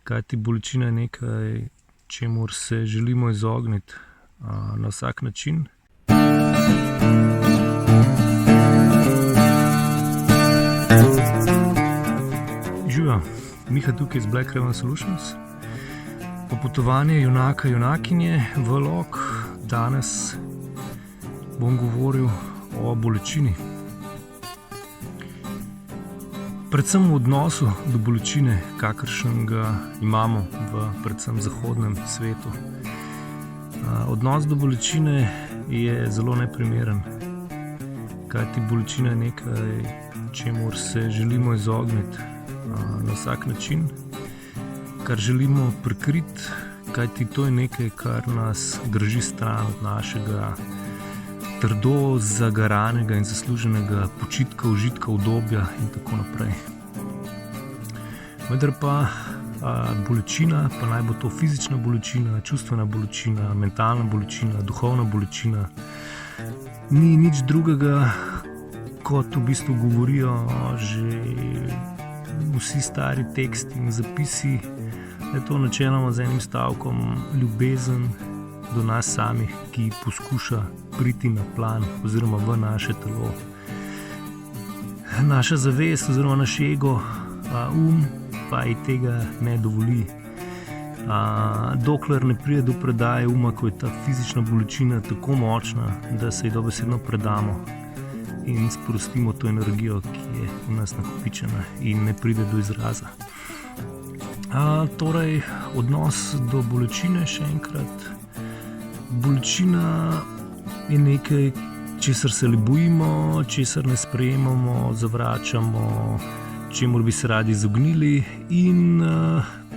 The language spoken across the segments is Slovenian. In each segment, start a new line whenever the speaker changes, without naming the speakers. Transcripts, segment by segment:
Kajti bolečina je nekaj, čemur se želimo izogniti na vsak način. Živijo, Miha tukaj iz Black Raven Solutions. Popotovanje junaka, junakinje v lok. Danes bom govoril o bolečini. Predvsem v odnosu do bolečine, kakršnega imamo v predvsem zahodnem svetu. Odnos do bolečine je zelo neprimeren, kajti bolečina je nekaj, čemur se želimo izogniti na vsak način, kar želimo prikriti, kajti to je nekaj, kar nas drži stran od našega trdo zagaranega in zasluženega počitka, užitka, udobja in tako naprej. Vendar pa bolečina, pa naj bo to fizična bolečina, čustvena bolečina, mentalna bolečina, duhovna bolečina, ni nič drugega, kot v bistvu govorijo že vsi stari teksti in zapisi, da je to načeloma z enim stavkom ljubezen do nas samih, ki poskuša priti na plan oziroma v naše telo. Naša zavest oziroma naš ego, pa ji tega ne dovoli. Dokler ne pride do predaje uma, ko je ta fizična bolečina tako močna, da se ji dobesedno predamo in sprostimo to energijo, ki je v nas nakopičena in ne pride do izraza. Torej, odnos do bolečine, še enkrat. Bolečina je nekaj, česar se le bojimo, česar ne sprejemamo, zavračamo, čemur bi se radi izognili, in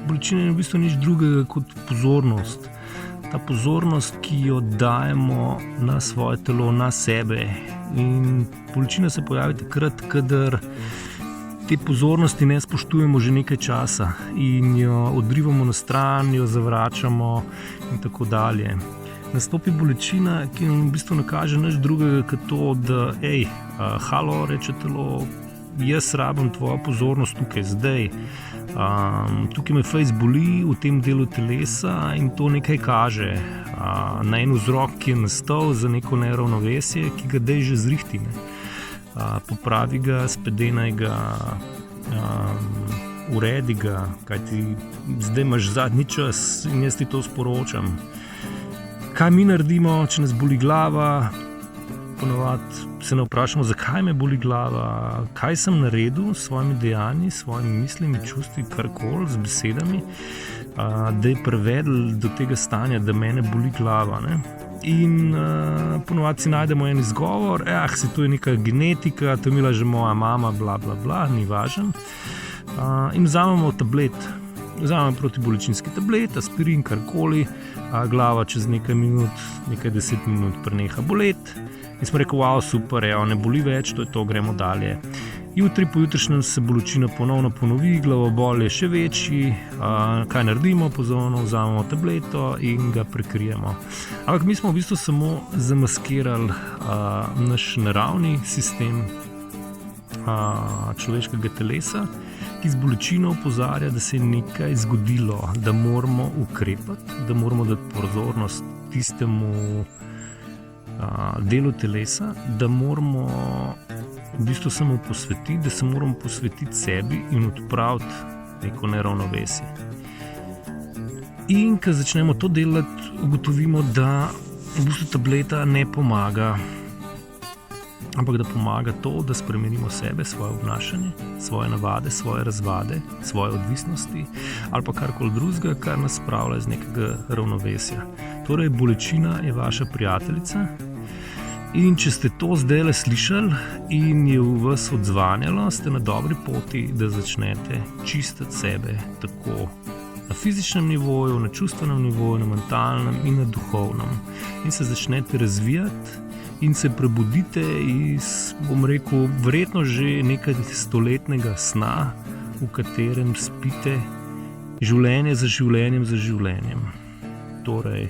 bolečina je v bistvu nič drugega kot pozornost. Ta pozornost, ki jo dajemo na svoje telo, na sebe. In bolečina se pojavi takrat, kadar te pozornosti ne spoštujemo že nekaj časa in jo odrivamo na stran, jo zavračamo in tako dalje. Nastopi bolečina, ki nam v bistvu ne kaže nič drugega kot to, da halo, reče telo, jaz rabim tvojo pozornost tukaj, zdaj. Tukaj me fejst boli v tem delu telesa in to nekaj kaže na en vzrok, ki je nastal za neko neravnovesje, ki ga dej že zrihti. Popravi ga, spedenaj ga, uredi ga, kajti zdaj imaš zadnji čas in jaz ti to sporočam. Kaj mi naredimo, če nas boli glava? Ponovadi se ne vprašamo, zakaj me boli glava, kaj sem naredil s svojimi dejanji, s svojimi mislimi, čustvi, karkoli, z besedami, da je prevedel do tega stanja, da mene boli glava. Ne? In ponovadi si najdemo en izgovor, se to je neka genetika, to je imela že moja mama, bla, bla, bla, ni važen. In vzamemo tablet. Vzamem protibolečinski tablet, aspirin, karkoli, glava čez nekaj minut, nekaj 10 minut preneha boleti. In smo rekel, wow, super, ne boli več, to je to, gremo dalje. Jutri, pojutrišnjem se bolečina ponovno ponovi, glavobol je še večji, kaj naredimo, pozorno vzamemo tableto in ga prekrijemo. Ampak mi smo v bistvu samo zamaskirali naš naravni sistem človeškega telesa, ki z bolečino opozarja, da se je nekaj zgodilo, da moramo ukrepati, da moramo dati pozornost tistemu delu telesa, da moramo v bistvu samo posvetiti, da se moramo posvetiti sebi in odpraviti neko neravnovesje. In ko začnemo to delati, ugotovimo, da v bistvu tableta ne pomaga, ampak da pomaga to, da spremenimo sebe, svoje obnašanje, svoje navade, svoje razvade, svoje odvisnosti ali pa karkoli drugega, kar nas spravlja iz nekega ravnovesja. Torej, bolečina je vaša prijateljica in če ste to zdajle slišali in je v vas odzvanjalo, ste na dobri poti, da začnete čistiti sebe tako na fizičnem nivoju, na čustvenem nivoju, na mentalnem in na duhovnem. In se začnete razvijati in se prebudite iz, bom rekel, verjetno že nekaj stoletnega sna, v katerem spite življenje za življenjem za življenjem. Torej,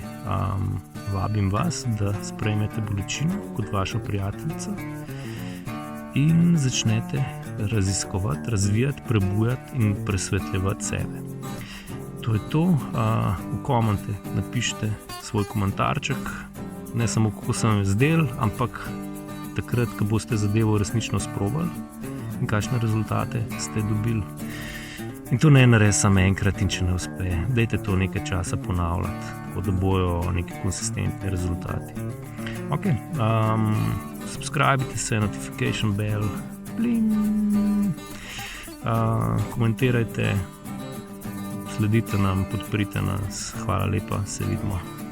vabim vas, da sprejmete bolečino kot vašo prijateljico in začnete raziskovati, razvijati, prebujati in presvetljevati sebe. to je to. V komente napišite svoj komentarček, ne samo kako se vam je zdel, ampak takrat, ko boste zadevo resnično sprobali in kakšne rezultate ste dobili. In to ne naredite samo enkrat in če ne uspe, dajte to nekaj časa ponavljati, tako da bojo neki konsistentni rezultati. Ok, subscribite se, notification bell, bling, komentirajte, sledite nam, podprite nas, hvala lepa, se vidimo.